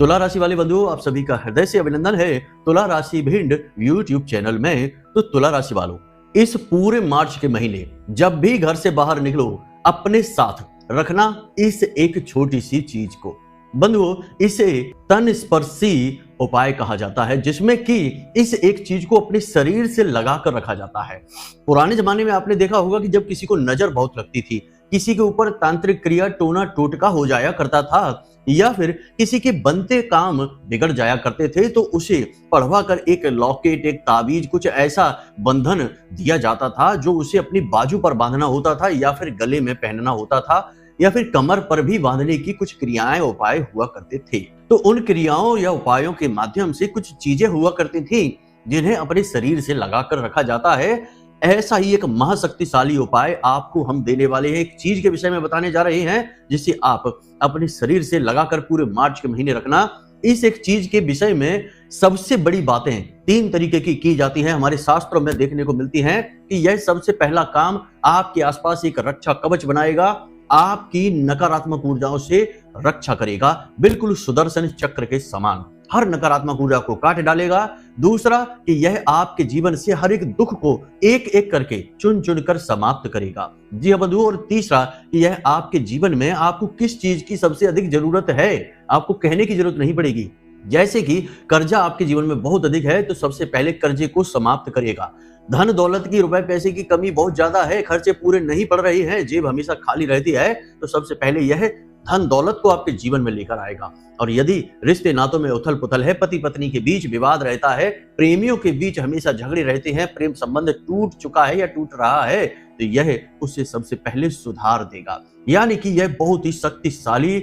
तुला राशि वाले बंधुओं, आप सभी का हृदय से अभिनंदन है तुला राशि भिंड यूट्यूब चैनल में। तो तुला राशि वालों, इस पूरे मार्च के महीने जब भी घर से बाहर निकलो, अपने साथ रखना इस एक छोटी सी चीज को। बंधुओं, इसे तन स्पर्शी उपाय कहा जाता है, जिसमें कि इस एक चीज को अपने शरीर से लगाकर रखा जाता है। पुराने जमाने में आपने देखा होगा कि जब किसी को नजर बहुत लगती थी, किसी के ऊपर तांत्रिक क्रिया टोना टोटका हो जाया करता था, या फिर किसी के बनते काम बिगड़ जाया करते थे, तो उसे पढ़वा कर एक लॉकेट, एक ताबीज, कुछ ऐसा बंधन दिया जाता था जो उसे अपनी बाजू पर बांधना होता था, या फिर गले में पहनना होता था, या फिर कमर पर भी बांधने की कुछ क्रियाएं उपाय हुआ करते थे। तो उन क्रियाओं या उपायों के माध्यम से कुछ चीजें हुआ करती थी जिन्हें अपने शरीर से लगाकर रखा जाता है। ऐसा ही एक महाशक्तिशाली उपाय आपको हम देने वाले हैं, एक चीज के विषय में बताने जा रहे हैं जिसे आप अपने शरीर से लगाकर पूरे मार्च के महीने रखना। इस एक चीज के विषय में सबसे बड़ी बातें 3 तरीके की जाती हैं, हमारे शास्त्रों में देखने को मिलती हैं कि यह सबसे पहला काम आपके आसपास एक रक्षा कवच बनाएगा, आपकी नकारात्मक ऊर्जाओं से रक्षा करेगा, बिल्कुल सुदर्शन चक्र के समान हर नकारात्मक ऊर्जा को काट डालेगा। दूसरा कि यह आपके जीवन से हर एक दुख को एक एक करके चुन चुन कर समाप्त करेगा। जी हाँ बंधुओं, और तीसरा कि यह आपके जीवन में आपको किस चीज की सबसे अधिक जरूरत है, आपको कहने की जरूरत नहीं पड़ेगी। जैसे कि कर्जा आपके जीवन में बहुत अधिक है, तो सबसे पहले कर्जे को समाप्त करेगा। धन दौलत की, रुपए पैसे की कमी बहुत ज्यादा है, खर्चे पूरे नहीं पड़ रहे हैं, जेब हमेशा खाली रहती है, तो सबसे पहले यह धन दौलत को आपके जीवन में लेकर आएगा। और यदि रिश्ते नातों में उथल पुथल है, पति पत्नी के बीच विवाद रहता है, प्रेमियों के बीच हमेशा झगड़े रहते हैं, प्रेम संबंध टूट चुका है या टूट रहा है, तो यह उसे सबसे पहले सुधार देगा। यानी कि यह बहुत ही शक्तिशाली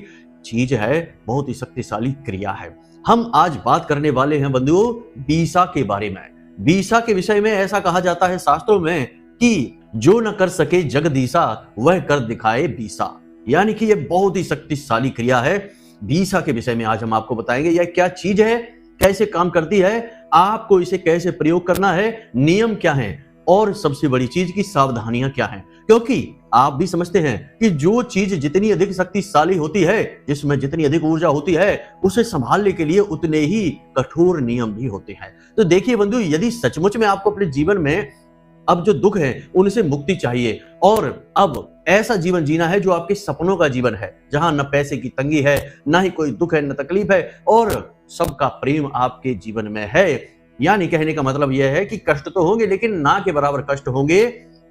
चीज है, बहुत ही शक्तिशाली क्रिया है। हम आज बात करने वाले हैं बंधुओं बीसा के बारे में। बीसा के विषय में ऐसा कहा जाता है शास्त्रों में कि जो न कर सके जगदीसा, वह कर दिखाए बीसा। यानी कि यह बहुत ही शक्तिशाली क्रिया है। बीसा के विषय में आज हम आपको बताएंगे यह क्या चीज है, कैसे काम करती है, आपको इसे कैसे प्रयोग करना है, नियम क्या है, और सबसे बड़ी चीज की सावधानियां क्या हैं। क्योंकि आप भी समझते हैं कि जो चीज जितनी अधिक शक्तिशाली होती है, जिसमें जितनी अधिक ऊर्जा होती है, उसे संभालने के लिए उतने ही कठोर नियम भी होते हैं। तो देखिए बंधु, यदि सचमुच में आपको अपने जीवन में अब जो दुख है उनसे मुक्ति चाहिए, और अब ऐसा जीवन जीना है जो आपके सपनों का जीवन है, जहां न पैसे की तंगी है, ना ही कोई दुख है, न तकलीफ है, और सबका प्रेम आपके जीवन में है। यानी कहने का मतलब यह है कि कष्ट तो होंगे, लेकिन ना के बराबर कष्ट होंगे।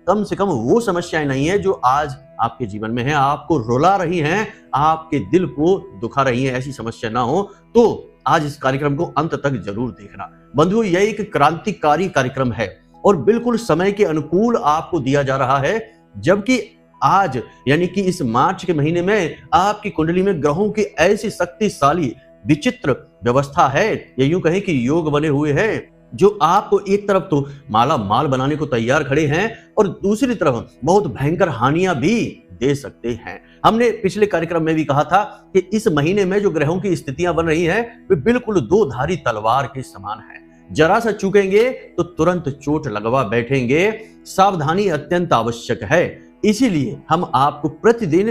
कम से कम वो समस्याएं नहीं है जो आज आपके जीवन में है, आपको रुला रही हैं, आपके दिल को दुखा रही हैं, ऐसी समस्या ना हो। तो आज इस कार्यक्रम को अंत तक जरूर देखना। बंधुओं, यह एक क्रांतिकारी कार्यक्रम है और बिल्कुल समय के अनुकूल आपको दिया जा रहा है, जबकि आज यानी कि इस मार्च के महीने में आपकी कुंडली में ग्रहों की ऐसी शक्तिशाली विचित्र व्यवस्था है, या यूं कहें कि योग बने हुए हैं, जो आपको एक तरफ तो माला माल बनाने को तैयार खड़े हैं, और दूसरी तरफ बहुत भयंकर हानियां भी दे सकते हैं। हमने पिछले कार्यक्रम में भी कहा था कि इस महीने में जो ग्रहों की स्थितियां बन रही हैं, वे बिल्कुल 2 धारी तलवार के समान है। जरा सा चूकेंगे तो तुरंत चोट लगवा बैठेंगे। सावधानी अत्यंत आवश्यक है। इसीलिए हम आपको प्रतिदिन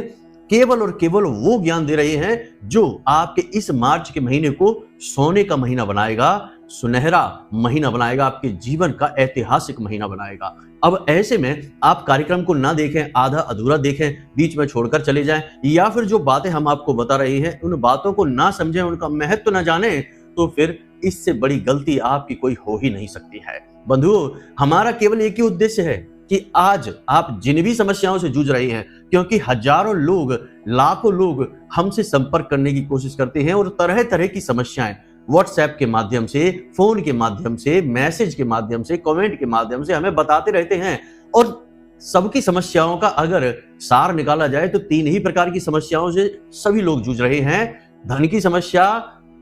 केवल और केवल वो ज्ञान दे रहे हैं जो आपके इस मार्च के महीने को सोने का महीना बनाएगा, सुनहरा महीना बनाएगा, आपके जीवन का ऐतिहासिक महीना बनाएगा। अब ऐसे में आप कार्यक्रम को ना देखें, आधा अधूरा देखें, बीच में छोड़कर चले जाएं, या फिर जो बातें हम आपको बता रहे हैं उन बातों को ना समझें, उनका महत्व ना जानें, तो फिर इससे बड़ी गलती आपकी कोई हो ही नहीं सकती है। बंधुओं, हमारा केवल एक ही उद्देश्य है कि आज आप जिन भी समस्याओं से जूझ रहे हैं, क्योंकि हजारों लोग, लाखों लोग हमसे संपर्क करने की कोशिश करते हैं, और तरह तरह की समस्याएं व्हाट्सएप के माध्यम से, फोन के माध्यम से, मैसेज के माध्यम से, कमेंट के माध्यम से हमें बताते रहते हैं। और सबकी समस्याओं का अगर सार निकाला जाए तो 3 ही प्रकार की समस्याओं से सभी लोग जूझ रहे हैं: धन की समस्या,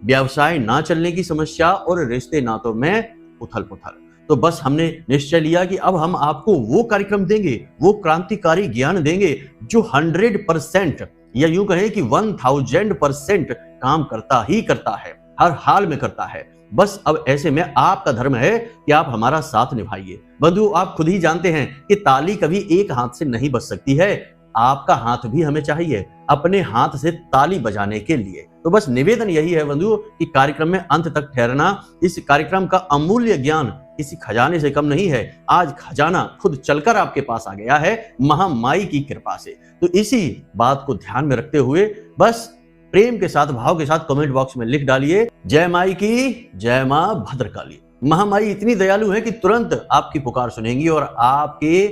व्यवसाय ना चलने की समस्या, और रिश्ते नातों में उथल पुथल। तो बस हमने निश्चय लिया कि अब हम आपको वो कार्यक्रम देंगे, वो क्रांतिकारी ज्ञान देंगे जो 100% या यूं कहें कि 1000% काम करता ही करता है, हर हाल में करता है। बस अब ऐसे में आपका धर्म है कि आप हमारा साथ निभाइए। बंधु, आप खुद ही जानते हैं कि ताली कभी एक हाथ से नहीं बज सकती है। आपका हाथ भी हमें चाहिए अपने हाथ से ताली बजाने के लिए। तो बस निवेदन यही है बंधुओं कि कार्यक्रम में अंत तक ठहरना। इस कार्यक्रम का अमूल्य ज्ञान किसी खजाने से कम नहीं है। आज खजाना खुद चलकर आपके पास आ गया है महामाई की कृपा से। तो इसी बात को ध्यान में रखते हुए बस प्रेम के साथ, भाव के साथ कमेंट बॉक्स में लिख डालिए, जय माई की, जय मां भद्रकाली। महामाई इतनी दयालु है कि तुरंत आपकी पुकार सुनेंगी और आपके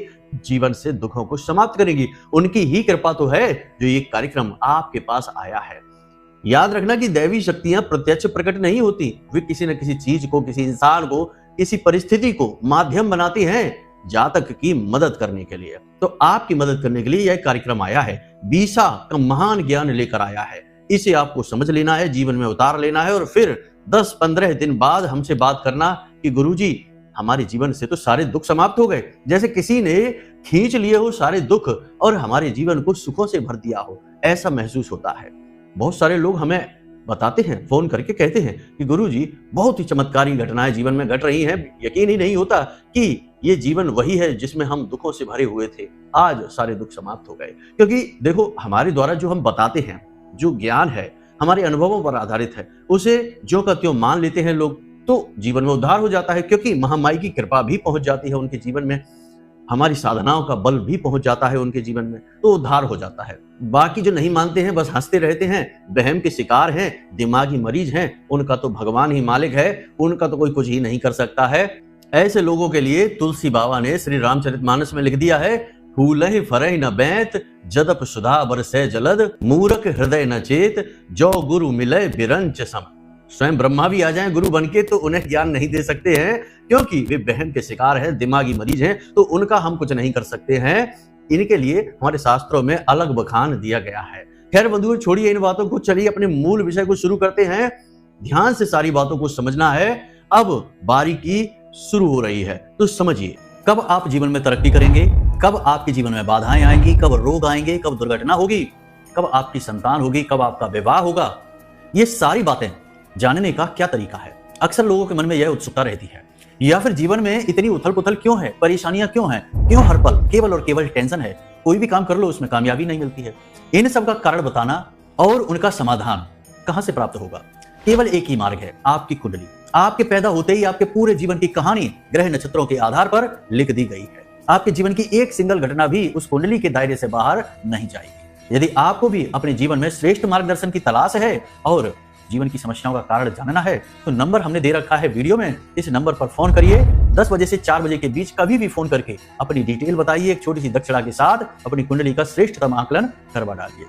जीवन से दुखों को समाप्त करेगी। उनकी ही कृपा तो है जो ये कार्यक्रम आपके पास आया है। याद रखना कि दैवी शक्तियां प्रत्यक्ष प्रकट नहीं होती, वे किसी न किसी चीज को, किसी इंसान को, किसी परिस्थिति को माध्यम बनाती हैं जातक की मदद करने के लिए। तो आपकी मदद करने के लिए यह कार्यक्रम आया है, बीसा का महान ज्ञान लेकर आया है। इसे आपको समझ लेना है, जीवन में उतार लेना है और फिर 10-15 दिन बाद हमसे बात करना कि गुरुजी हमारे जीवन से तो सारे दुख समाप्त हो गए, जैसे किसी ने खींच लिए हो सारे दुख और हमारे जीवन को सुखों से भर दिया हो, ऐसा महसूस होता है। बहुत सारे लोग हमें बताते हैं, फोन करके कहते हैं कि गुरुजी बहुत ही चमत्कारी घटनाएं जीवन में घट रही हैं, यकीन ही नहीं होता कि ये जीवन वही है जिसमें हम दुखों से भरे हुए थे, आज सारे दुख समाप्त हो गए। क्योंकि देखो, हमारे द्वारा जो हम बताते हैं, जो ज्ञान है हमारे अनुभवों पर आधारित है, उसे ज्यों का त्यों मान लेते हैं लोग, तो जीवन में उद्धार हो जाता है। क्योंकि महामाई की कृपा भी पहुंच जाती है उनके जीवन में, हमारी साधनाओं का बल भी पहुंच जाता है उनके जीवन में, तो उद्धार हो जाता है। बाकी जो नहीं मानते हैं, बस हंसते रहते हैं, वहम के शिकार हैं, दिमागी मरीज हैं, उनका तो भगवान ही मालिक है, उनका तो कोई कुछ ही नहीं कर सकता है। ऐसे लोगों के लिए तुलसी बाबा ने श्री रामचरितमानस में लिख दिया है, फूलहि फरहि न बैत, जदप सुधा बरसै जलद, मूरख हृदय न चेत, जो गुरु मिलय बिरंच सम। स्वयं ब्रह्मा भी आ जाएं गुरु बनके तो उन्हें ज्ञान नहीं दे सकते हैं, क्योंकि वे बहम के शिकार हैं, दिमागी मरीज हैं, तो उनका हम कुछ नहीं कर सकते हैं। इनके लिए हमारे शास्त्रों में अलग बखान दिया गया है। खैर बंधुओं, छोड़िए इन बातों को, चलिए अपने मूल विषय को शुरू करते हैं। ध्यान से सारी बातों को समझना है। अब बारीकी शुरू हो रही है, तो समझिए कब आप जीवन में तरक्की करेंगे, कब आपके जीवन में बाधाएं आएंगी, कब रोग आएंगे, कब दुर्घटना होगी, कब आपकी संतान होगी, कब आपका विवाह होगा। ये सारी बातें जानने का क्या तरीका है? अक्सर लोगों के मन में यह उत्सुकता रहती है, या फिर जीवन में इतनी उथल पुथल क्यों है, परेशानियां क्यों हैं, क्यों हर पल केवल और केवल टेंशन है, कोई भी काम कर लो उसमें कामयाबी नहीं मिलती है। इन सब का कारण बताना और उनका समाधान कहां से प्राप्त होगा? केवल एक ही मार्ग है, आपकी कुंडली। आपके पैदा होते ही आपके पूरे जीवन की कहानी ग्रह नक्षत्रों के आधार पर लिख दी गई है। आपके जीवन की एक सिंगल घटना भी उस कुंडली के दायरे से बाहर नहीं जाएगी। यदि आपको भी अपने जीवन में श्रेष्ठ मार्गदर्शन की तलाश है और जीवन की समस्याओं का कारण जानना है, तो नंबर हमने दे रखा है वीडियो में। इस नंबर पर फोन करिए। 10 बजे से 4 बजे के बीच कभी भी फोन करके अपनी डिटेल बताइए। एक छोटी सी दक्षिणा के साथ अपनी कुंडली का श्रेष्ठतम आकलन करवा डालिए।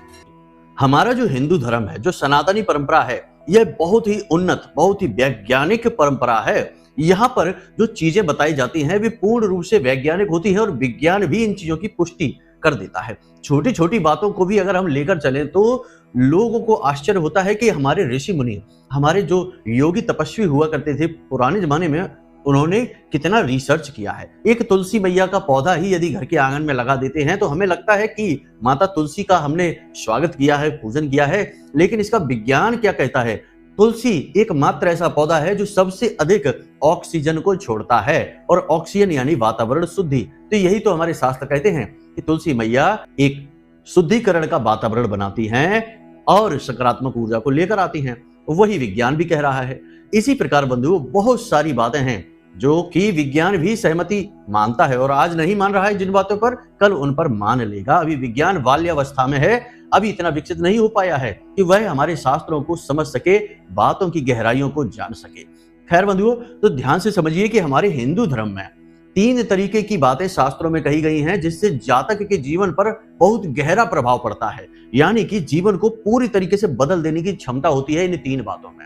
हमारा जो हिंदू धर्म है, जो सनातनी परंपरा है, यह बहुत ही उन्नत, बहुत ही वैज्ञानिक परंपरा है। यहाँ पर जो चीजें बताई जाती हैं वे पूर्ण रूप से वैज्ञानिक होती है और विज्ञान भी इन चीजों की पुष्टि कर देता है। छोटी छोटी बातों को भी अगर हम लेकर चलें तो लोगों को आश्चर्य होता है कि हमारे ऋषि मुनि, हमारे जो योगी तपस्वी हुआ करते थे पुराने जमाने में, उन्होंने कितना रिसर्च किया है। एक तुलसी मैया का पौधा ही यदि घर के आंगन में लगा देते हैं तो हमें लगता है कि माता तुलसी का हमने स्वागत किया है, पूजन किया है, लेकिन इसका विज्ञान क्या कहता है? तुलसी एकमात्र ऐसा पौधा है जो सबसे अधिक ऑक्सीजन को छोड़ता है, और ऑक्सीजन यानी वातावरण शुद्धि। तो यही तो हमारे शास्त्र कहते हैं कि तुलसी मैया एक शुद्धिकरण का वातावरण बनाती हैं और सकारात्मक ऊर्जा को लेकर आती हैं। वही विज्ञान भी कह रहा है। इसी प्रकार बंधुओं, बहुत सारी बातें हैं जो कि विज्ञान भी सहमति मानता है, और आज नहीं मान रहा है जिन बातों पर, कल उन पर मान लेगा। अभी विज्ञान बाल्यावस्था में है, अभी इतना विकसित नहीं हो पाया है कि वह हमारे शास्त्रों को समझ सके, बातों की गहराइयों को जान सके। खैर बंधुओं, तो ध्यान से समझिए कि हमारे हिंदू धर्म में 3 तरीके की बातें शास्त्रों में कही गई हैं जिससे जातक के जीवन पर बहुत गहरा प्रभाव पड़ता है, यानी कि जीवन को पूरी तरीके से बदल देने की क्षमता होती है इन 3 बातों में।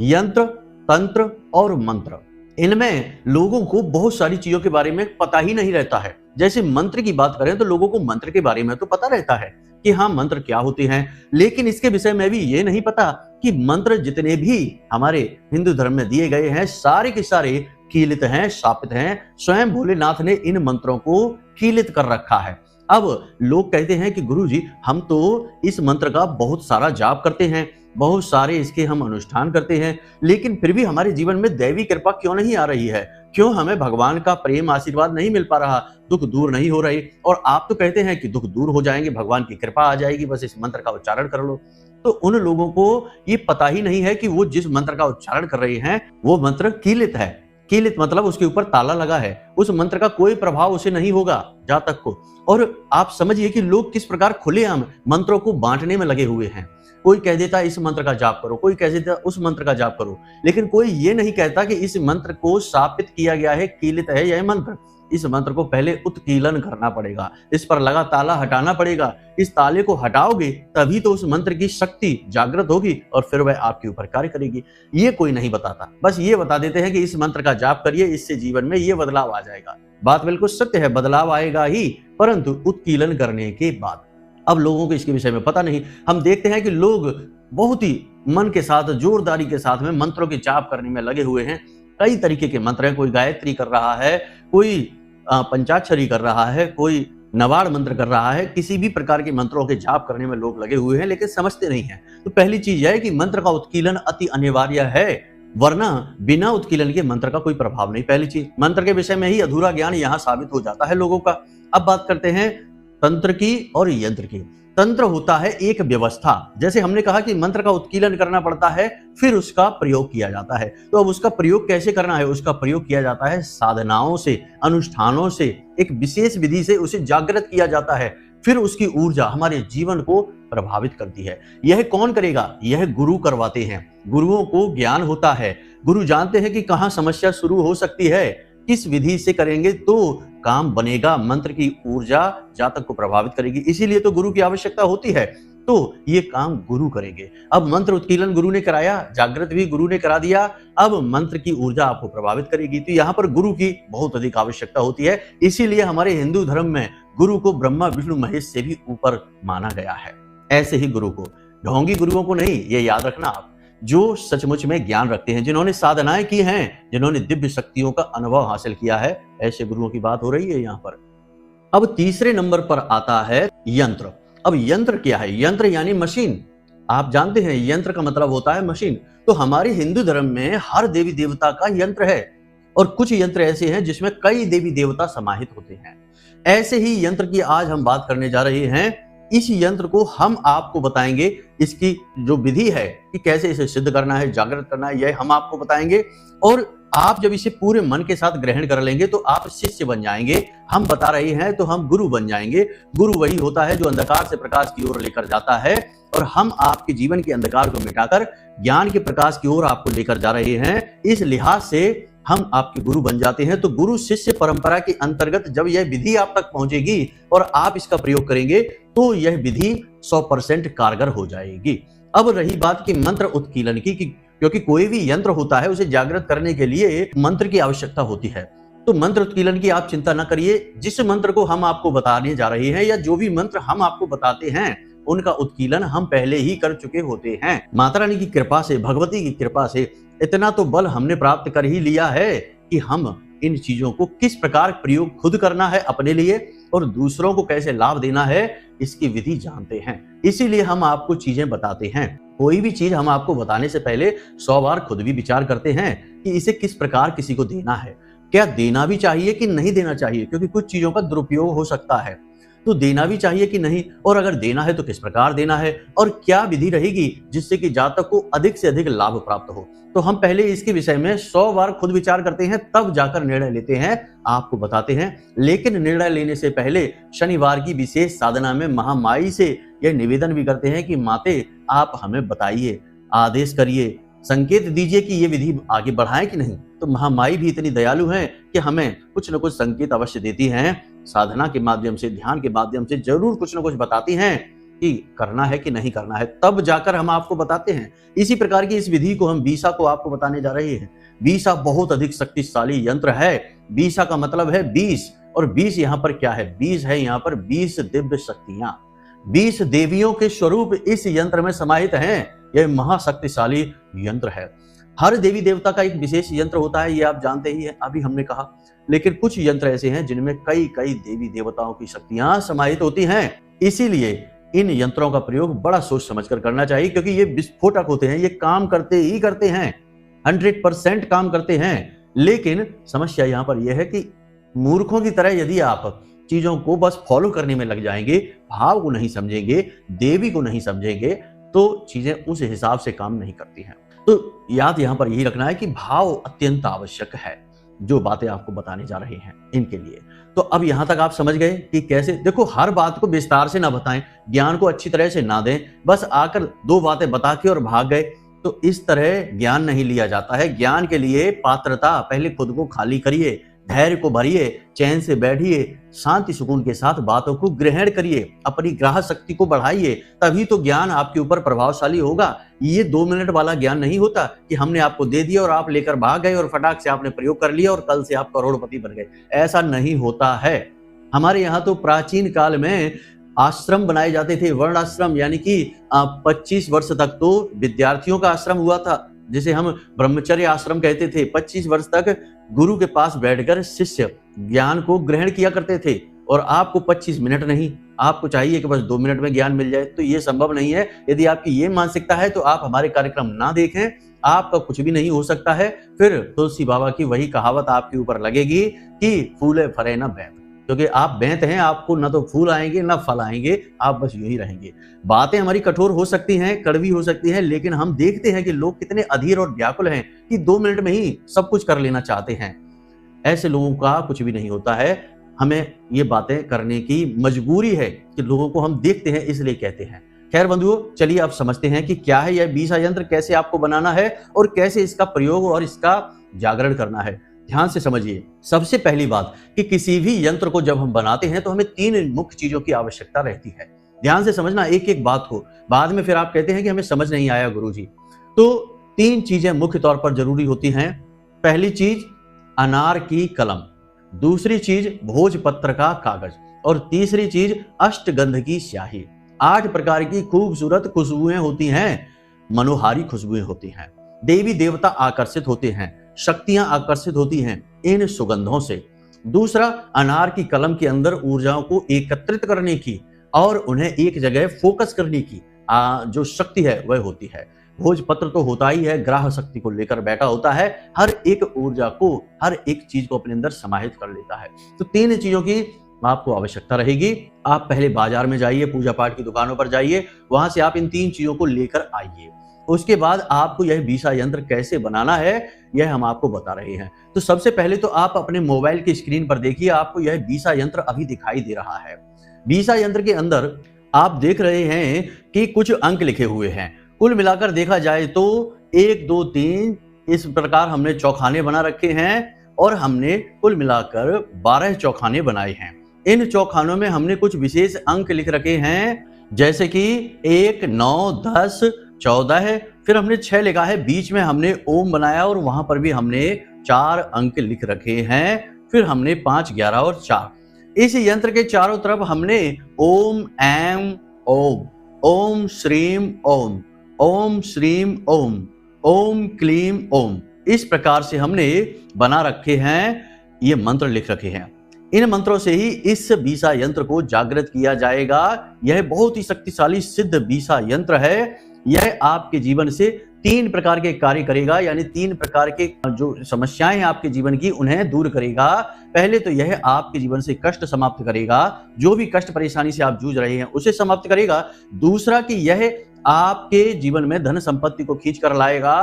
यंत्र, तंत्र और मंत्र। इनमें लोगों को बहुत सारी चीजों के बारे में पता ही नहीं रहता है। जैसे मंत्र की बात करें तो लोगों को मंत्र के बारे में तो पता रहता है कि हाँ मंत्र क्या होते हैं, लेकिन इसके विषय में भी ये नहीं पता कि मंत्र जितने भी हमारे हिंदू धर्म में दिए गए हैं सारे के सारे कीलित हैं, शापित हैं। स्वयं भोलेनाथ ने इन मंत्रों को कीलित कर रखा है। अब लोग कहते हैं कि गुरुजी हम तो इस मंत्र का बहुत सारा जाप करते हैं, बहुत सारे इसके हम अनुष्ठान करते हैं, लेकिन फिर भी हमारे जीवन में दैवी कृपा क्यों नहीं आ रही है, क्यों हमें भगवान का प्रेम आशीर्वाद नहीं मिल पा रहा, दुख दूर नहीं हो रहे, और आप तो कहते हैं कि दुख दूर हो जाएंगे, भगवान की कृपा आ जाएगी, बस इस मंत्र का उच्चारण कर लो। तो उन लोगों को ये पता ही नहीं है कि वो जिस मंत्र का उच्चारण कर रहे हैं वो मंत्र कीलित है। कीलित मतलब उसके ऊपर ताला लगा है, उस मंत्र का कोई प्रभाव उसे नहीं होगा जातक को। और आप समझिए कि लोग किस प्रकार खुलेआम मंत्रों को बांटने में लगे हुए हैं। कोई कह देता है इस मंत्र का जाप करो, कोई कह देता है उस मंत्र का जाप करो, लेकिन कोई ये नहीं कहता कि इस मंत्र को स्थापित किया गया है, कीलित है यह मंत्र। इस मंत्र को पहले उत्कीलन करना पड़ेगा, इस पर लगा ताला हटाना पड़ेगा। इस ताले को हटाओगे तभी तो उस मंत्र की शक्ति जागृत होगी और फिर वह आपके ऊपर कार्य करेगी। ये कोई नहीं बताता, बस ये बता देते हैं कि इस मंत्र का जाप करिए, इससे जीवन में ये बदलाव आ जाएगा। बात बिल्कुल सत्य है, बदलाव आएगा ही, परंतु उत्कीलन करने के बाद। अब लोगों को इसके विषय में पता नहीं। हम देखते हैं कि लोग बहुत ही मन के साथ, जोरदारी के साथ में मंत्रों के जाप करने में लगे हुए हैं। कई तरीके के मंत्र हैं, कोई गायत्री कर रहा है, कोई पंचाक्षरी कर रहा है, कोई नवाड़ मंत्र कर रहा है। किसी भी प्रकार के मंत्रों के जाप करने में लोग लगे हुए हैं, लेकिन समझते नहीं हैं। तो पहली चीज यह है कि मंत्र का उत्कीलन अति अनिवार्य है, वरना बिना उत्कीलन के मंत्र का कोई प्रभाव नहीं। पहली चीज, मंत्र के विषय में ही अधूरा ज्ञान यहाँ साबित हो जाता है लोगों का। अब बात करते हैं तंत्र की और यंत्र की। तंत्र होता है एक व्यवस्था, जैसे हमने कहा कि मंत्र का उत्कीलन करना पड़ता है, फिर उसका प्रयोग किया जाता है। तो अब उसका प्रयोग कैसे करना है? उसका प्रयोग किया जाता है साधनाओं से, अनुष्ठानों से, एक विशेष विधि से उसे जागृत किया जाता है। फिर उसकी ऊर्जा हमारे जीवन को प्रभावित करती है। यह कौन करेगा? यह गुरु करवाते हैं। गुरुओं को ज्ञान होता है, गुरु जानते हैं कि कहाँ समस्या शुरू हो सकती है, किस विधि से करेंगे तो काम बनेगा, मंत्र की ऊर्जा जातक को प्रभावित करेगी। इसीलिए तो गुरु की आवश्यकता होती है। तो ये काम गुरु करेंगे। अब मंत्र उत्कीलन गुरु ने कराया, जागृत भी गुरु ने करा दिया, अब मंत्र की ऊर्जा आपको प्रभावित करेगी। तो यहाँ पर गुरु की बहुत अधिक आवश्यकता होती है। इसीलिए हमारे हिंदू धर्म में गुरु को ब्रह्मा विष्णु महेश से भी ऊपर माना गया है। ऐसे ही गुरु को, ढोंगी गुरुओं को नहीं, ये याद रखना आप, जो सचमुच में ज्ञान रखते हैं, जिन्होंने साधनाएं की हैं, जिन्होंने दिव्य शक्तियों का अनुभव हासिल किया है, ऐसे गुरुओं की बात हो रही है यहाँ पर। अब तीसरे नंबर पर आता है यंत्र। अब यंत्र क्या है? यंत्र यानी मशीन। आप जानते हैं यंत्र का मतलब होता है मशीन। तो हमारे हिंदू धर्म में हर देवी देवता का यंत्र है, और कुछ यंत्र ऐसे हैं जिसमें कई देवी देवता समाहित होते हैं। ऐसे ही यंत्र की आज हम बात करने जा रहे हैं। इस यंत्र को हम आपको बताएंगे, इसकी जो विधि है कि कैसे इसे सिद्ध करना है, जागृत करना है, यह हम आपको बताएंगे। और आप जब इसे पूरे मन के साथ ग्रहण कर लेंगे तो आप शिष्य बन जाएंगे। हम बता रहे हैं तो हम गुरु बन जाएंगे। गुरु वही होता है जो अंधकार से प्रकाश की ओर लेकर जाता है, और हम आपके जीवन के अंधकार को मिटाकर ज्ञान के प्रकाश की ओर आपको लेकर जा रहे हैं। इस लिहाज से हम आपके गुरु बन जाते हैं। तो गुरु शिष्य परंपरा के अंतर्गत जब यह विधि आप तक पहुंचेगी और आप इसका प्रयोग करेंगे तो यह विधि 100% कारगर हो जाएगी। अब रही बात की मंत्र उत्कीलन की, क्योंकि कोई भी यंत्र होता है उसे जागृत करने के लिए मंत्र की आवश्यकता होती है। तो मंत्र उत्कीलन की आप चिंता न करिए। जिस मंत्र को हम आपको बताने जा रहे हैं, या जो भी मंत्र हम आपको बताते हैं, उनका उत्कीलन हम पहले ही कर चुके होते हैं। माता रानी की कृपा से, भगवती की कृपा से इतना तो बल हमने प्राप्त कर ही लिया है कि हम इन चीजों को किस प्रकार प्रयोग खुद करना है अपने लिए और दूसरों को कैसे लाभ देना है, इसकी विधि जानते हैं। इसीलिए हम आपको चीजें बताते हैं। कोई भी चीज हम आपको बताने से पहले 100 बार खुद भी विचार करते हैं कि इसे किस प्रकार किसी को देना है, क्या देना भी चाहिए कि नहीं देना चाहिए, क्योंकि कुछ चीजों का दुरुपयोग हो सकता है। तो देना भी चाहिए कि नहीं, और अगर देना है तो किस प्रकार देना है, और क्या विधि रहेगी जिससे कि जातक को अधिक से अधिक लाभ प्राप्त हो। तो हम पहले इसके विषय में 100 बार खुद विचार करते हैं, तब जाकर निर्णय लेते हैं, आपको बताते हैं। लेकिन निर्णय लेने से पहले शनिवार की विशेष साधना में महामाई से यह निवेदन भी करते हैं कि माते आप हमें बताइए, आदेश करिए, संकेत दीजिए कि ये विधि आगे बढ़ाएं कि नहीं। तो महामाई भी इतनी दयालु हैं कि हमें कुछ न कुछ संकेत अवश्य देती हैं। साधना के माध्यम से, ध्यान के माध्यम से जरूर कुछ न कुछ बताती हैं कि करना है कि नहीं करना है, तब जाकर हम आपको बताते हैं। इसी प्रकार की इस विधि को हम बीसा को आपको बताने जा रहे हैं। बीसा बहुत अधिक शक्तिशाली यंत्र है। बीसा का मतलब है 20, और 20 यहाँ पर क्या है? 20 है यहाँ पर 20 दिव्य शक्तियां, 20 देवियों के स्वरूप इस यंत्र में समाहित हैं। यह महाशक्तिशाली यंत्र है। हर देवी देवता का एक विशेष यंत्र होता है, ये आप जानते ही हैं, अभी हमने कहा। लेकिन कुछ यंत्र ऐसे हैं जिनमें कई कई देवी देवताओं की शक्तियां समाहित होती हैं। इसीलिए इन यंत्रों का प्रयोग बड़ा सोच समझकर करना चाहिए, क्योंकि ये विस्फोटक होते हैं। ये काम करते ही करते हैं, 100% काम करते हैं। लेकिन समस्या यहाँ पर यह है कि मूर्खों की तरह यदि आप चीजों को बस फॉलो करने में लग जाएंगे, भाव को नहीं समझेंगे, देवी को नहीं समझेंगे, तो चीजें उस हिसाब से काम नहीं करती हैं। तो याद यहाँ पर यही रखना है कि भाव अत्यंत आवश्यक है, जो बातें आपको बताने जा रहे हैं इनके लिए। तो अब यहां तक आप समझ गए कि कैसे, देखो हर बात को विस्तार से ना बताएं, ज्ञान को अच्छी तरह से ना दें, बस आकर दो बातें बता के और भाग गए, तो इस तरह ज्ञान नहीं लिया जाता है। ज्ञान के लिए पात्रता, पहले खुद को खाली करिए, धैर्य को भरिए, चैन से बैठिए, शांति सुकून के साथ बातों को ग्रहण करिए, अपनी ग्राह्य शक्ति को बढ़ाइए, तभी तो ज्ञान आपके ऊपर प्रभावशाली होगा। ये 2 मिनट वाला ज्ञान नहीं होता कि हमने आपको दे दिया और आप लेकर भाग गए और फटाक से आपने प्रयोग कर लिया और कल से आप करोड़पति बन गए। ऐसा नहीं होता है। हमारे यहाँ तो प्राचीन काल में आश्रम बनाए जाते थे, वर्ण आश्रम, यानी कि 25 वर्ष तक तो विद्यार्थियों का आश्रम हुआ था, जिसे हम ब्रह्मचर्य आश्रम कहते थे। 25 वर्ष तक गुरु के पास बैठकर शिष्य ज्ञान को ग्रहण किया करते थे, और आपको 25 मिनट नहीं, आपको चाहिए कि बस 2 मिनट में ज्ञान मिल जाए। तो ये संभव नहीं है। यदि आपकी ये मानसिकता है तो आप हमारे कार्यक्रम ना देखें, आपका कुछ भी नहीं हो सकता है। फिर तुलसी बाबा की वही कहावत आपके ऊपर लगेगी कि फूले फरे ना बैंत, क्योंकि आप बैंत हैं, आपको ना तो फूल आएंगे ना फल आएंगे, आप बस यूं ही रहेंगे। बातें हमारी कठोर हो सकती हैं, कड़वी हो सकती हैं, लेकिन हम देखते हैं कि लोग कितने अधीर और व्याकुल हैं कि 2 मिनट में ही सब कुछ कर लेना चाहते हैं। ऐसे लोगों का कुछ भी नहीं होता है। हमें ये बातें करने की मजबूरी है कि लोगों को हम देखते हैं इसलिए कहते हैं। खैर बंधुओं, चलिए आप समझते हैं कि क्या है यह बीसा यंत्र, कैसे आपको बनाना है और कैसे इसका प्रयोग और इसका जागरण करना है। ध्यान से समझिए। सबसे पहली बात कि किसी भी यंत्र को जब हम बनाते हैं तो हमें 3 मुख्य चीजों की आवश्यकता रहती है। ध्यान से समझना एक एक बात को, बाद में फिर आप कहते हैं कि हमें समझ नहीं आया गुरुजी। तो 3 चीजें मुख्य तौर पर जरूरी होती हैं। पहली चीज अनार की कलम, दूसरी चीज भोजपत्र का कागज, और तीसरी चीज अष्टगंध की स्याही। 8 प्रकार की खूबसूरत खुशबुएं होती हैं, मनोहारी खुशबुएं होती हैं। देवी देवता आकर्षित होते हैं, शक्तियां आकर्षित होती हैं इन सुगंधों से। दूसरा, अनार की कलम के अंदर ऊर्जाओं को एकत्रित करने की और उन्हें एक जगह फोकस करने की जो शक्ति है वह होती है। भोजपत्र तो होता ही है, ग्राह्य शक्ति को लेकर बैठा होता है, हर एक ऊर्जा को, हर एक चीज को अपने अंदर समाहित कर लेता है। तो 3 चीजों की आपको आवश्यकता रहेगी। आप पहले बाजार में जाइए, पूजा पाठ की दुकानों पर जाइए, वहां से आप इन 3 चीजों को लेकर आइए। उसके बाद आपको यह बीसा यंत्र कैसे बनाना है यह हम आपको बता रहे हैं। तो सबसे पहले तो आप अपने मोबाइल की स्क्रीन पर देखिए, आपको यह बीसा यंत्र अभी दिखाई दे रहा है। बीसा यंत्र के अंदर आप देख रहे हैं कि कुछ अंक लिखे हुए हैं। कुल मिलाकर देखा जाए तो 1 2 3 इस प्रकार हमने चौखाने बना रखे हैं, और हमने कुल मिलाकर 12 चौखाने बनाए हैं। इन चौखानों में हमने कुछ विशेष अंक लिख रखे हैं, जैसे कि 1 9 10 14 है, फिर हमने 6 लिखा है, बीच में हमने ओम बनाया और वहां पर भी हमने 4 अंक लिख रखे हैं, फिर हमने 5 11 और 4। इस यंत्र के चारों तरफ हमने ओम ऐम ओम, ओम श्रीम ओम, ओम श्रीम ओम, ओम क्लीम ओम, इस प्रकार से हमने बना रखे हैं, ये मंत्र लिख रखे हैं। इन मंत्रों से ही इस बीसा यंत्र को जागृत किया जाएगा। यह बहुत ही शक्तिशाली सिद्ध बीसा यंत्र है। यह आपके जीवन से 3 प्रकार के कार्य करेगा, यानी 3 प्रकार के जो समस्याएं हैं आपके जीवन की उन्हें दूर करेगा। पहले तो यह आपके जीवन से कष्ट समाप्त करेगा, जो भी कष्ट परेशानी से आप जूझ रहे हैं उसे समाप्त करेगा। दूसरा कि यह आपके जीवन में धन संपत्ति को खींच कर लाएगा,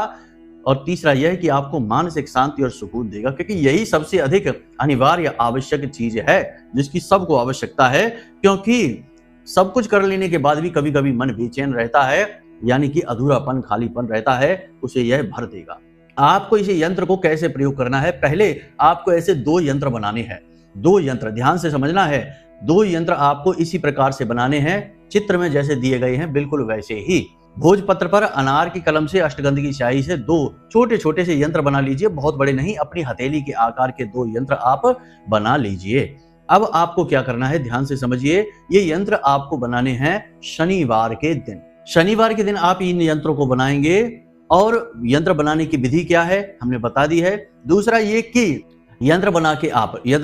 और तीसरा यह कि आपको मानसिक शांति और सुकून देगा, क्योंकि यही सबसे अधिक अनिवार्य आवश्यक चीज है जिसकी सबको आवश्यकता है। क्योंकि सब कुछ कर लेने के बाद भी कभी कभी मन बेचैन रहता है, यानी कि अधूरापन, खालीपन रहता है, उसे यह भर देगा। आपको इस यंत्र को कैसे प्रयोग करना है, पहले आपको ऐसे 2 यंत्र बनाने हैं। 2 यंत्र ध्यान से समझना है। 2 यंत्र आपको इसी प्रकार से बनाने हैं, चित्र में जैसे दिए गए हैं बिल्कुल वैसे ही। भोजपत्र पर अनार की कलम से अष्टगंध की स्याही से 2 छोटे छोटे से यंत्र बना लीजिए, बहुत बड़े नहीं, अपनी हथेली के आकार के 2 यंत्र आप बना लीजिए। अब आपको क्या करना है, ध्यान से समझिए। ये यंत्र आपको बनाने हैं शनिवार के दिन। शनिवार के दिन आप इन यंत्रों को बनाएंगे, और यंत्र बनाने की विधि क्या है हमने बता दी है। दूसरा ये कि यंत्र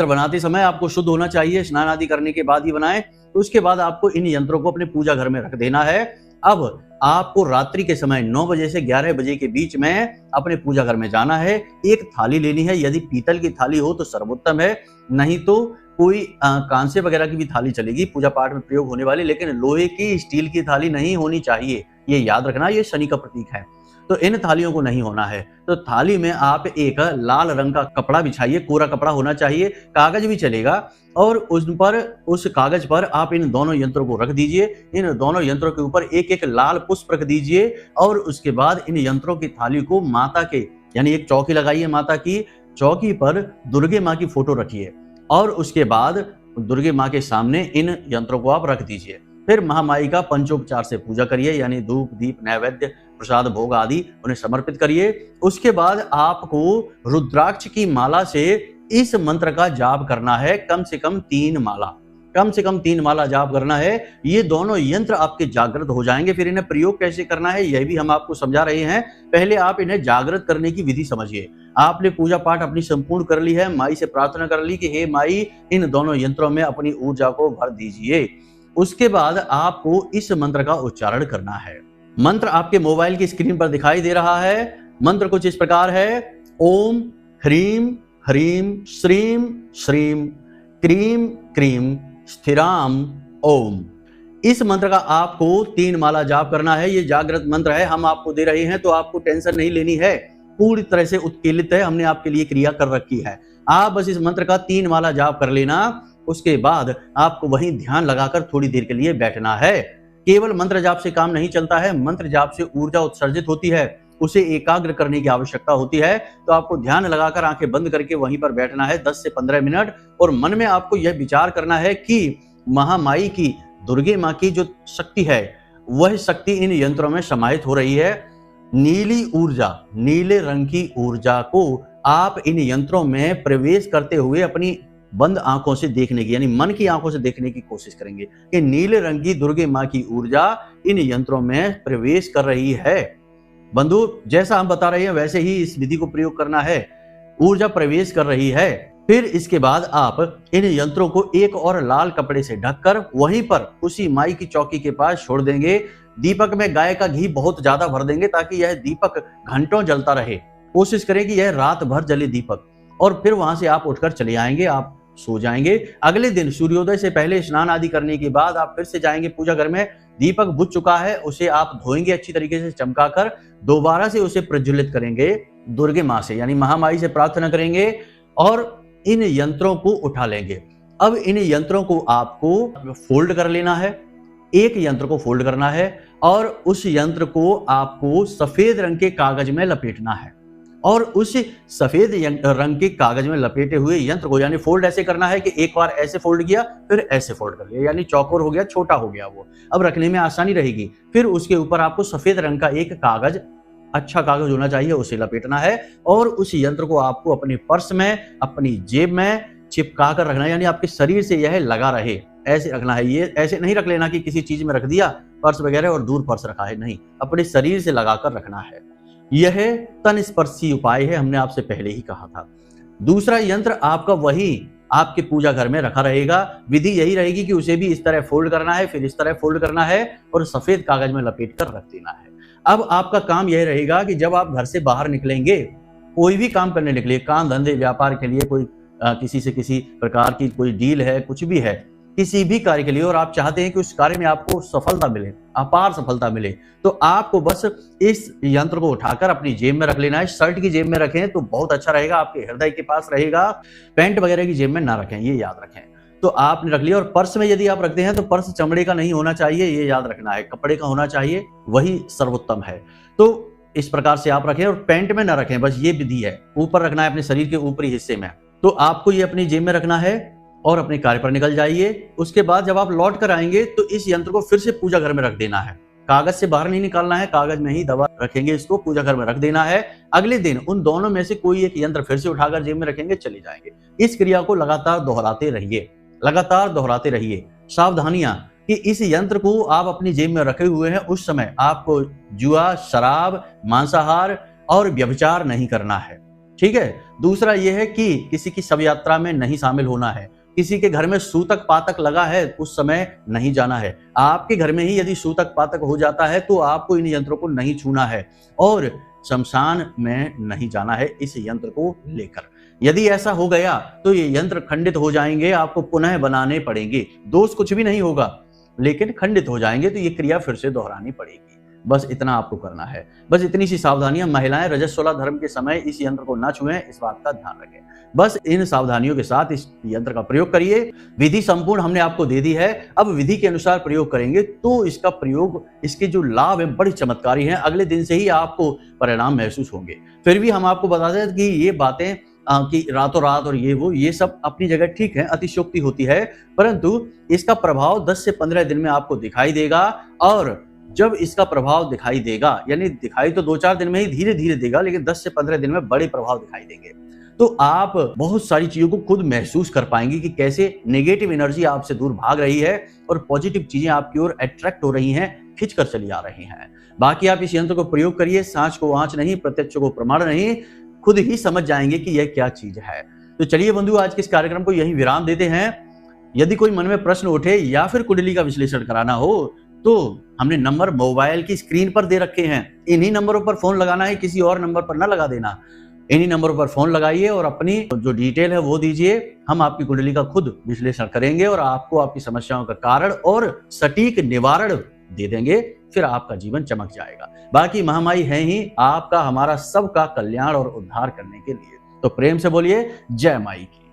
बनाते समय आपको शुद्ध होना चाहिए, स्नान आदि करने के बाद ही बनाएं। तो उसके बाद आपको इन यंत्रों को अपने पूजा घर में रख देना है, अब आपको रात्रि के समय 9 बजे से 11 बजे के बीच में अपने पूजा घर में जाना है। एक थाली लेनी है, यदि पीतल की थाली हो तो सर्वोत्तम है, नहीं तो कोई कांसे वगैरह की भी थाली चलेगी पूजा पाठ में प्रयोग होने वाली, लेकिन लोहे की स्टील की थाली नहीं होनी चाहिए। ये याद रखना, ये शनि का प्रतीक है, तो इन थालियों को नहीं होना है। तो थाली में आप एक लाल रंग का कपड़ा बिछाइए, कोरा कपड़ा होना चाहिए, कागज भी चलेगा, और उस कागज पर आप इन दोनों यंत्रों को रख दीजिए। इन दोनों यंत्रों के ऊपर एक एक लाल पुष्प रख दीजिए, और उसके बाद इन यंत्रों की थाली को माता के, यानी एक चौकी लगाइए, माता की चौकी पर दुर्गे माँ की फोटो रखिए, और उसके बाद दुर्गे माँ के सामने इन यंत्रों को आप रख दीजिए। फिर महामाई का पंचोपचार से पूजा करिए, यानी धूप दीप नैवेद्य प्रसाद भोग आदि उन्हें समर्पित करिए। उसके बाद आपको रुद्राक्ष की माला से इस मंत्र का जाप करना है, कम से कम 3 माला, कम से कम 3 माला जाप करना है। ये दोनों यंत्र आपके जागृत हो जाएंगे। फिर इन्हें प्रयोग कैसे करना है यह भी हम आपको समझा रहे हैं। पहले आप इन्हें जागृत करने की विधि समझिए। आपने पूजा पाठ अपनी संपूर्ण कर ली है, माई से प्रार्थना कर ली कि हे माई, इन दोनों यंत्रों में अपनी ऊर्जा को भर दीजिए। उसके बाद आपको इस मंत्र का उच्चारण करना है। मंत्र आपके मोबाइल की स्क्रीन पर दिखाई दे रहा है। मंत्र कुछ इस प्रकार है, ओम ह्रीम ह्रीम श्रीम श्रीम क्रीम क्रीम स्थिराम ओम। इस मंत्र का आपको 3 माला जाप करना है। ये जागृत मंत्र है, हम आपको दे रहे हैं, तो आपको टेंशन नहीं लेनी है, पूरी तरह से उत्कीर्णित है, हमने आपके लिए क्रिया कर रखी है। आप बस इस मंत्र का 3 माला जाप कर लेना। उसके बाद आपको वहीं ध्यान लगाकर थोड़ी देर के लिए बैठना है। केवल मंत्र जाप से काम नहीं चलता है, मंत्र जाप से ऊर्जा उत्सर्जित होती है, उसे एकाग्र करने की आवश्यकता होती है। तो आपको ध्यान लगाकर आंखें बंद करके वहीं पर बैठना है 10 से 15 मिनट, और मन में आपको यह विचार करना है कि महामाई की, दुर्गे माँ की जो शक्ति है, वह शक्ति इन यंत्रों में समाहित हो रही है। नीली ऊर्जा, नीले रंग की ऊर्जा को आप इन यंत्रों में प्रवेश करते हुए अपनी बंद आंखों से देखने की, यानी मन की आंखों से देखने की कोशिश करेंगे कि नीले रंग की दुर्गे माँ की ऊर्जा इन यंत्रों में प्रवेश कर रही है। बंधु, जैसा हम बता रहे हैं वैसे ही इस विधि को प्रयोग करना है। ऊर्जा प्रवेश कर रही है। फिर इसके बाद आप इन यंत्रों को एक और लाल कपड़े से ढककर वहीं पर उसी माई की चौकी के पास छोड़ देंगे। दीपक में गाय का घी बहुत ज्यादा भर देंगे ताकि यह दीपक घंटों जलता रहे। कोशिश करें कि यह रात भर जले दीपक, और फिर वहां से आप उठकर चले आएंगे, आप सो जाएंगे। अगले दिन सूर्योदय से पहले स्नान आदि करने के बाद आप फिर से जाएंगे पूजा घर में। दीपक बुझ चुका है, उसे आप धोएंगे अच्छी तरीके से चमकाकर, दोबारा से उसे प्रज्वलित करेंगे दुर्गे माँ से, यानी महामाई से प्रार्थना करेंगे, और इन यंत्रों को उठा लेंगे। अब इन यंत्रों को आपको फोल्ड कर लेना है, एक यंत्र को फोल्ड करना है, और उस यंत्र को आपको सफेद रंग के कागज में लपेटना है, और उस सफेद रंग के कागज में लपेटे हुए यंत्र को, यानी फोल्ड ऐसे करना है कि एक बार ऐसे फोल्ड किया, फिर ऐसे फोल्ड कर लिया, यानी चौकोर हो गया, छोटा हो गया वो, अब रखने में आसानी रहेगी। फिर उसके ऊपर आपको सफेद रंग का एक कागज, अच्छा कागज होना चाहिए, उसे लपेटना है, और उस यंत्र को आपको अपने पर्स में, अपनी जेब में चिपका कर रखना है, यानी आपके शरीर से यह लगा रहे, ऐसे रखना है। ये ऐसे नहीं रख लेना कि किसी चीज में रख दिया पर्स वगैरह और दूर पर्स रखा है, नहीं, अपने शरीर से लगाकर रखना है। यह तन स्पर्शी उपाय है, हमने आपसे पहले ही कहा था। दूसरा यंत्र आपका वही आपके पूजा घर में रखा रहेगा। विधि यही रहेगी कि उसे भी इस तरह फोल्ड करना है, फिर इस तरह फोल्ड करना है, और सफेद कागज में लपेट कर रख देना है। अब आपका काम यह रहेगा कि जब आप घर से बाहर निकलेंगे, कोई भी काम करने निकले, काम धंधे व्यापार के लिए, कोई किसी से किसी प्रकार की कोई डील है, कुछ भी है, किसी भी कार्य के लिए, और आप चाहते हैं कि उस कार्य में आपको सफलता मिले, अपार सफलता मिले, तो आपको बस इस यंत्र को उठाकर अपनी जेब में रख लेना है। शर्ट की जेब में रखें तो बहुत अच्छा रहेगा, आपके हृदय के पास रहेगा, पैंट वगैरह की जेब में ना रखें, ये याद रखें। तो आपने रख लिया, और पर्स में यदि आप रखते हैं तो पर्स चमड़े का नहीं होना चाहिए, ये याद रखना है, कपड़े का होना चाहिए, वही सर्वोत्तम है। तो इस प्रकार से आप रखें, और पैंट में ना रखें, बस ये विधि है, ऊपर रखना है अपने शरीर के ऊपरी हिस्से में। तो आपको ये अपनी जेब में रखना है और अपने कार्य पर निकल जाइए। उसके बाद जब आप लौट कर आएंगे तो इस यंत्र को फिर से पूजा घर में रख देना है, कागज से बाहर नहीं निकालना है, कागज में ही दबा रखेंगे, इसको पूजा घर में रख देना है। अगले दिन उन दोनों में से कोई एक यंत्र फिर से उठाकर जेब में रखेंगे, चले जाएंगे। इस क्रिया को लगातार दोहराते रहिए, लगातार दोहराते रहिए। सावधानियां कि इस यंत्र को आप अपनी जेब में रखे हुए हैं, उस समय आपको जुआ, शराब, मांसाहार और व्यभिचार नहीं करना है, ठीक है। दूसरा यह है कि किसी की शव यात्रा में नहीं शामिल होना है, किसी के घर में सूतक पातक लगा है उस समय नहीं जाना है। आपके घर में ही यदि सूतक पातक हो जाता है तो आपको इन यंत्रों को नहीं छूना है और शमशान में नहीं जाना है इस यंत्र को लेकर। यदि ऐसा हो गया तो ये यंत्र खंडित हो जाएंगे, आपको पुनः बनाने पड़ेंगे। दोष कुछ भी नहीं होगा लेकिन खंडित हो जाएंगे तो ये क्रिया फिर से दोहरानी पड़ेगी। बस इतना आपको करना है। बस इतनी सी सावधानियां। महिलाएं रजस्वला धर्म के समय इस यंत्र को न छुएं, इस बात का ध्यान रखें। बस इन सावधानियों के साथ इस यंत्र का प्रयोग करिए। विधि संपूर्ण हमने आपको दे दी है, अब विधि के अनुसार प्रयोग करेंगे तो इसका प्रयोग, इसके जो लाभ है बड़ी चमत्कारी हैं। अगले दिन से ही आपको परिणाम महसूस होंगे। फिर भी हम आपको बता दें कि ये बातें कि रातों रात और ये सब अपनी जगह ठीक है, अतिशयोक्ति होती है, परंतु इसका प्रभाव 10 से 15 दिन में आपको दिखाई देगा। और जब इसका प्रभाव दिखाई देगा, यानी दिखाई तो 2-4 दिन में ही धीरे धीरे देगा, लेकिन 10 से 15 दिन में बड़े प्रभाव दिखाई देंगे। तो आप बहुत सारी चीजों को खुद महसूस कर पाएंगे कि कैसे नेगेटिव एनर्जी आपसे दूर भाग रही है और पॉजिटिव चीजें आपकी ओर अट्रैक्ट हो रही हैं, खिंच कर चली आ रही हैं। बाकी आप इस यंत्र को प्रयोग करिए, सांच को आंच नहीं, प्रत्यक्ष को प्रमाण नहीं, खुद ही समझ जाएंगे कि यह क्या चीज है। तो चलिए बंधु, आज के इस कार्यक्रम को यहीं विराम देते हैं। यदि कोई मन में प्रश्न उठे या फिर कुंडली का विश्लेषण कराना हो तो हमने नंबर मोबाइल की स्क्रीन पर दे रखे हैं। इन्हीं नंबरों पर फोन लगाना है, किसी और नंबर पर ना लगा देना। इन्हीं नंबरों पर फोन लगाइए और अपनी जो डिटेल है वो दीजिए। हम आपकी कुंडली का खुद विश्लेषण करेंगे और आपको आपकी समस्याओं का कारण और सटीक निवारण दे देंगे। फिर आपका जीवन चमक जाएगा। बाकी महामाई है ही आपका, हमारा सबका कल्याण और उद्धार करने के लिए। तो प्रेम से बोलिए जय माई की।